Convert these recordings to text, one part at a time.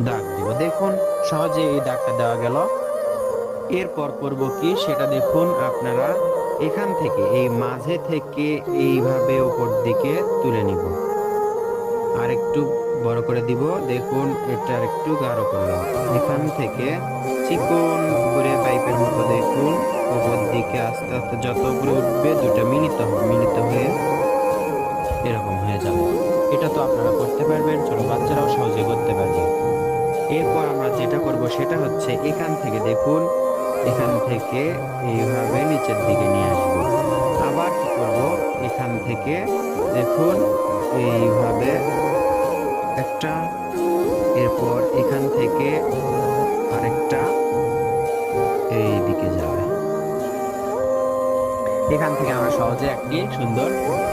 দাগ দিব। দেখুন সহজে এই দাগটা দেওয়া গেল। এরপর করব কি সেটা দেখুন আপনারা। এখান থেকে এই মাঝে থেকে এইভাবে উপর দিকে তুলে নিব, আর একটু বড় করে দিব। দেখুন এটা আর একটু গাঢ় করলাম। এখান থেকে চিকন করে পাইপের মতো দেখুন উপর দিকে আস্তে আস্তে যত উপরে উঠবে দুটা মিলিত হবে, মিলিত হয়ে এরকম হয়ে যাবে। এটা তো আপনারা করতে পারবেন, ছোট বাচ্চারাও সহজে করতে পারবে। এরপর আমরা যেটা করব সেটা হচ্ছে এখান থেকে দেখুন, এখান থেকে এইভাবে নিচের দিকে নিয়ে আসব। আবার কি করব, এখান থেকে দেখুন এইভাবে একটা, এরপর এখান থেকে আরেকটা এই দিকে যাবে। এখান থেকে আমরা সহজে একটি সুন্দর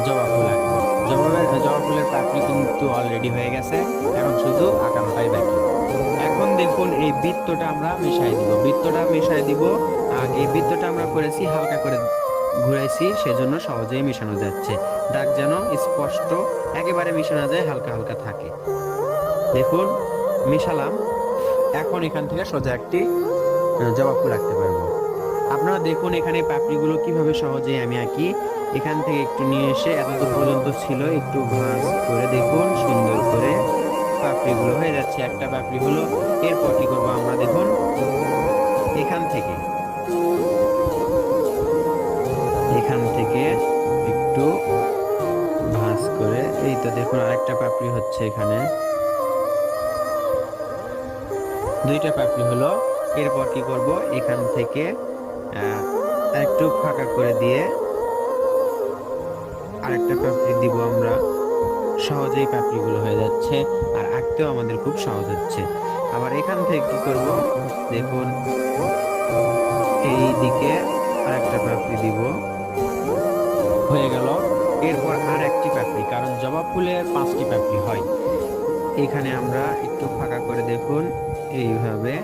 জবা ফুল আঁকবো। জবা ফুলের পাপড়ি কিন্তু অলরেডি হয়ে গেছে, এখন শুধু আঁকানোটাই বাকি। এখন দেখুন এই বৃত্তটা আমরা মিশাই দিব, বৃত্তটা মিশাই দিব। আর এই বৃত্তটা আমরা করেছি হালকা করে ঘুরাইছি, সেজন্য সহজেই মিশানো যাচ্ছে। দাগ যেন স্পষ্ট একেবারে মিশানো যায়, হালকা হালকা থাকে। দেখুন মিশালাম। এখন এখান থেকে সোজা একটি জবা ফুল আঁকতে পারবো। আপনারা দেখুন এখানে পাপড়িগুলো কিভাবে সহজে আমি আঁকি। এখান থেকে একটু নিয়ে এসে এতদূর পর্যন্ত ছিল, একটু ভাঁজ করে দেখুন সুন্দর করে পাপড়িগুলো হয়ে যাচ্ছে। একটা পাপড়ি হলো। এরপর কি করবো আমরা দেখুন, এখান থেকে একটু ভাঁজ করে, এই তো দেখুন আরেকটা পাপড়ি হচ্ছে, এখানে দুইটা পাপড়ি হলো। এরপর কি করব, এখান থেকে একটু ফাঁকা করে দিয়ে আরেকটা পাপড়ি দিব আমরা। সহজেই পাপড়িগুলো হয়ে যাচ্ছে, আর আঁকতেও আমাদের খুব সহজ হচ্ছে। আবার এখান থেকে কি করব, দেখুন এই দিকে আরেকটা পাপড়ি দিব, হয়ে গেল। এরপর আর একটি পাপড়ি, কারণ জবা ফুলের 5টি পাপড়ি হয়। এখানে আমরা একটু ফাঁকা করে দেখুন এইভাবে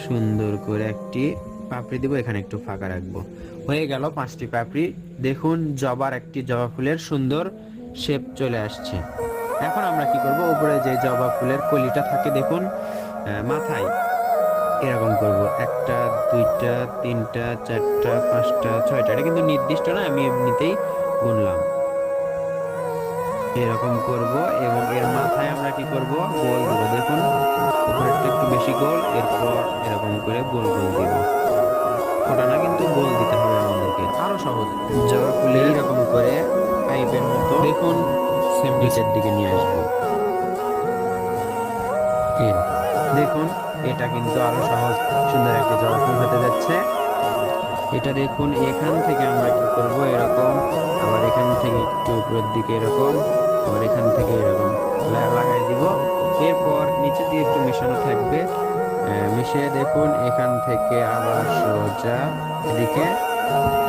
সুন্দর করে একটি পাপড়ি দিব, এখানে একটু ফাঁকা রাখবো। হয়ে গেল 5টি পাপড়ি। দেখুন জবার একটি জবা ফুলের সুন্দর শেপ চলে আসছে। এখন আমরা কি করব, উপরে যে জবা ফুলের কলিটা থাকে দেখুন মাথায় এরকম করব, একটা দুইটা তিনটা চারটা পাঁচটা ছয়টা, এটা কিন্তু নির্দিষ্ট না, আমি এমনিতেই গুনলাম। এরকম করব এবং এর মাথায় আমরা কি করব, গোল দেব। দেখুন উপরেরটা একটু বেশি গোল, এরপর এরকম করে গোল গোল দিব। ওটা না, কিন্তু গোল দিতে হবে আমাদেরকে, আরো সহজ। জবা ফুলে এরকম করে পাইপের মতো দেখুন নিচের দিকে নিয়ে আসবো। দেখুন এটা কিন্তু আরো সহজ সুন্দর একটা জবা ফুল হতে যাচ্ছে। এটা দেখুন এখান থেকে আমরা কি করব, এরকম, আবার এখান থেকে একটু উপরের দিকে এরকম, আবার এখান থেকে এরকম লাগাই দিব। এরপর নিচে দিয়ে একটু মেশানো থাকবে, মিশিয়ে দেখুন এখান থেকে আবার সোজা এদিকে,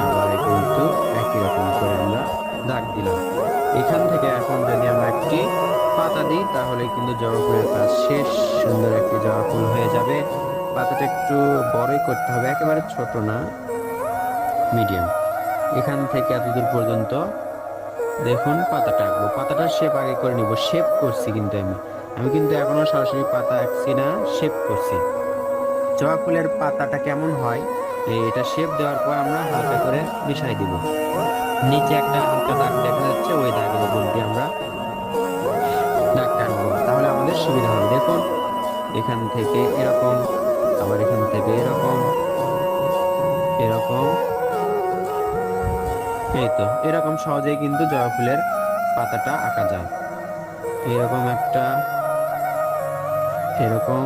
আবার কিন্তু একই রকম করে আমরা দাগ দিলাম। এখান থেকে এখন যদি আমরা একটি পাতা দিই তাহলে কিন্তু জবা ফুলের কাজ শেষ। সুন্দর একটি জবা ফুল হয়ে যাবে। পাতাটা একটু বড়ই করতে হবে, একেবারে ছোট না, মিডিয়াম। এখান থেকে এতদূর পর্যন্ত দেখুন পাতাটা আঁকবো। পাতাটার শেপ আগে করে নিব, শেপ করছি কিন্তু আমি আমি কিন্তু এখনো সরাসরি পাতা আঁকছি না, শেপ করছি। জবা ফুলের পাতাটা কেমন হয়, এটা শেপ দেওয়ার পর আমরা হালকা করে মিশাই দিব। নিচে একটা হালকা দাগ দেখা যাচ্ছে, ওই দাগের উপর দিয়ে আমরা দাগ টানবো, তাহলে আমাদের সুবিধা হবে। দেখুন এখান থেকে এরকম, আবার এখান থেকে এরকম এরকম, এই তো এরকম সহজেই কিন্তু জবা ফুলের পাতাটা আঁকা যায়। এরকম একটা, এরকম,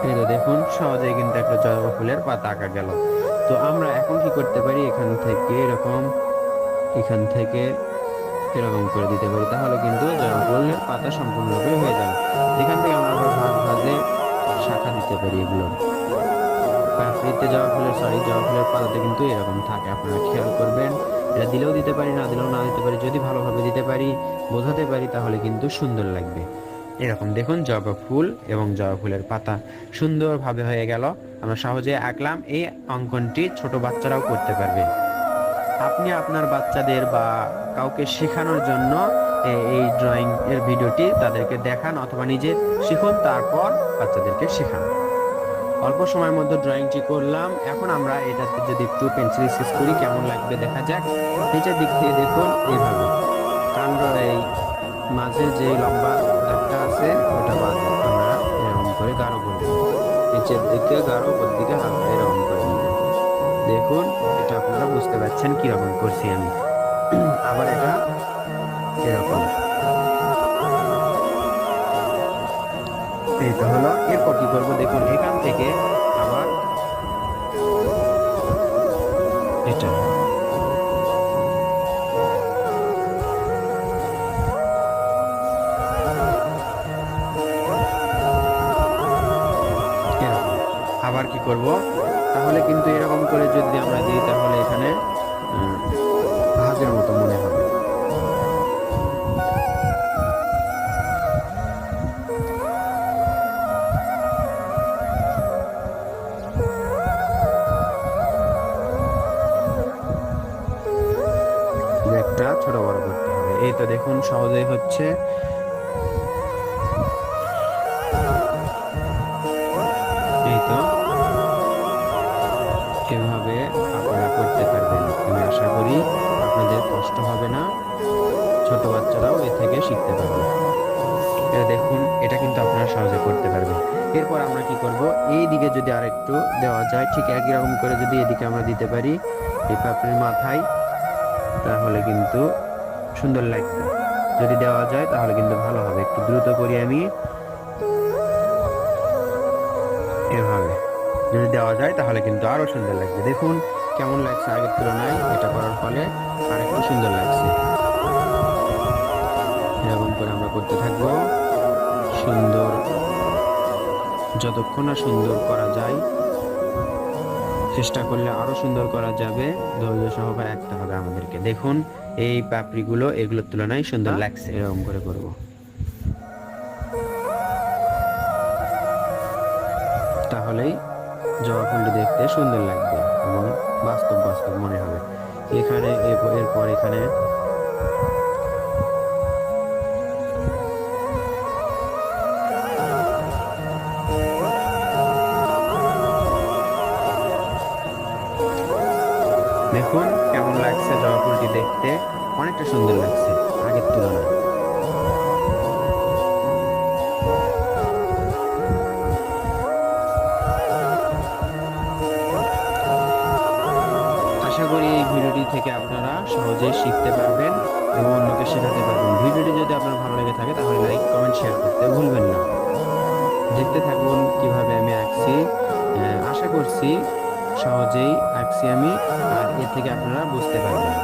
এই তো দেখুন সহজেই কিন্তু একটা জবা ফুলের পাতা আঁকা গেল। তো আমরা এখন কি করতে পারি, এখান থেকে এরকম, এখান থেকে এরকম করে দিতে পারি, তাহলে কিন্তু জবা ফুলের পাতা সম্পূর্ণরূপে হয়ে যাবে। এখান থেকে আমরা আবার ভাগ ভাগে শাখা দিতে পারি। এগুলো পাপড়িতে জবা ফুলের পাতাতে কিন্তু এরকম থাকে, আপনারা খেয়াল করবেন। এটা দিলেও দিতে পারি, না দিলেও না দিতে পারি। যদি ভালোভাবে দিতে পারি, বোঝাতে পারি, তাহলে কিন্তু সুন্দর লাগবে। এরকম দেখুন জবা ফুল এবং জবা ফুলের পাতা সুন্দরভাবে হয়ে গেল। আমরা সহজে আঁকলাম। এই অঙ্কনটি ছোট বাচ্চারাও করতে পারবে। আপনি আপনার বাচ্চাদের বা কাউকে শেখানোর জন্য এই ড্রয়িং এর ভিডিওটি তাদেরকে দেখান অথবা নিজে শিখুন, তারপর বাচ্চাদেরকে শেখান। অল্প সময়ের মধ্যে ড্রয়িংটি করলাম। এখন আমরা এটাতে যদি একটু পেন্সিল স্কেচ করি কেমন লাগবে দেখা যাক। নিচের দিক থেকে দেখুন এইভাবে কাণ্ড, এই মাঝে যে লম্বা দাগটা আছে ওটা বাদ আমরা এরকম করে গাঢ় করব। নিচের দিকে গাঢ়, উপর দিকে হালকা এরকম করে নিব। দেখুন এটা আপনারা বুঝতে পারছেন কিরকম করছি আমি। আবার এটা এরকম, এই তো হলো। এরপর কি করবো দেখুন, এখান থেকে আবার এটা এরকম আবার কি করব, তাহলে কিন্তু এরকম করে যদি আমরা দিই তাহলে এখানে ভাঁজের মতো মনে হবে। একটা ছোট বড় করতে হবে। এই তো দেখুন সহজেই হচ্ছে। এই তো এভাবে আপনারা করতে পারবেন। আমি আশা করি আপনাদের কষ্ট হবে না, ছোট বাচ্চারাও এ থেকে শিখতে পারবে। এটা দেখুন, এটা কিন্তু আপনারা সহজে করতে পারবেন। এরপর আমরা কি করব, এই দিকে যদি আরেকটু দেওয়া যায়, ঠিক একই রকম করে যদি এদিকে আমরা দিতে পারি এই পাপড়ির মাথায়, তাহলে কিন্তু সুন্দর লাগবে। যদি দেওয়া যায় তাহলে কিন্তু ভালো হবে। একটু দ্রুত করি আমি, এভাবে যদি দেওয়া যায় তাহলে কিন্তু আরো সুন্দর লাগবে। দেখুন কেমন লাগছে আগের তুলনায়, এটা করার ফলে আর একটু সুন্দর লাগছে। এরকম করে আমরা করতে থাকবো সুন্দর, যতক্ষণ না সুন্দর করা যায়। চেষ্টা করলে আরো সুন্দর করা যাবে, ধৈর্য সহকারে রাখতে হবে আমাদেরকে। দেখুন এই পাপড়িগুলো এগুলোর তুলনায় সুন্দর লাগছে। এরকম করে করব, তাহলেই জবা ফুলটি দেখতে সুন্দর লাগবে এবং বাস্তব বাস্তব মনে হবে। এখানে এরপর এখানে দেখুন কেমন লাগছে জবা ফুলটি দেখতে, অনেকটা সুন্দর লাগছে আগের তুলনায়। আশা করি এই ভিডিওটি থেকে আপনারা সহজেই শিখতে পারবেন এবং অন্যকে শেখাতে পারবেন। ভিডিওটি যদি আপনার ভালো লেগে থাকে তাহলে লাইক, কমেন্ট, শেয়ার করতে ভুলবেন না। দেখতে থাকুন কিভাবে আমি আঁকছি। আশা করছি সহজেই আঁকছি আমি, আর এর থেকে আপনারা বুঝতে পারবেন।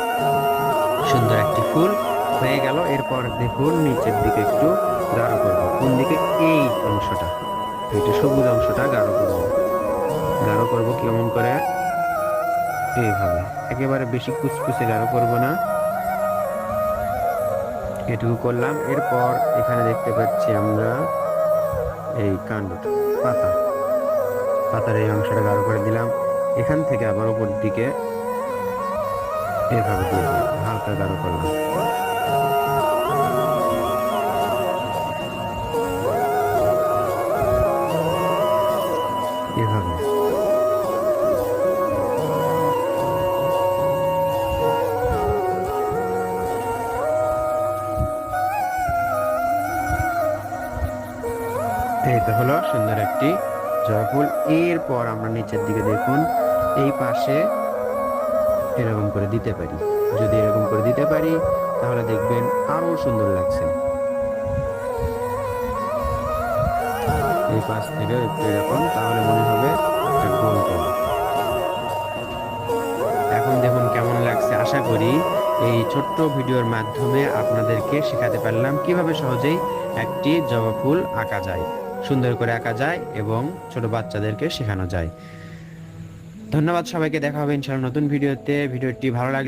সুন্দর একটি ফুল হয়ে গেল। এরপর দেখুন নিচের দিকে একটু গাঢ় করব। কোন দিকে? এই অংশটা, একটু সবুজ অংশটা গাঢ় করব। গাঢ় করব কেমন করে? এইভাবে, একেবারে বেশি কুচকুচে গাঢ় করব না, এটুকু করলাম। এরপর এখানে দেখতে পাচ্ছি আমরা এই কাণ্ডটা, পাতার এই অংশটা গাঢ় করে দিলাম। এখান থেকে আবার উপর দিকে এভাবে দিয়ে হালকা গাঢ় করলাম। এভাবে এই তো হলো সুন্দর একটি জবা ফুল। এরপর আমরা নিচের দিকে দেখুন এই পাশে এরকম করে দিতে পারি। যদি এরকম করে দিতে পারি তাহলে দেখবেন আরো সুন্দর লাগছে। এই পাশ থেকে একটু এরকম, তাহলে মনে হবে একটা গোল গোল। এখন দেখুন কেমন লাগছে। আশা করি এই ছোট্ট ভিডিওর মাধ্যমে আপনাদেরকে শেখাতে পারলাম কিভাবে সহজেই একটি জবা ফুল আঁকা যায়, সুন্দর করে আঁকা যায় এবং ছোট বাচ্চাদেরকে শেখানো যায়। ধন্যবাদ সবাইকে, দেখা হবে ইনশাআল্লাহ নতুন ভিডিওতে। ভিডিওটি ভালো লাগলে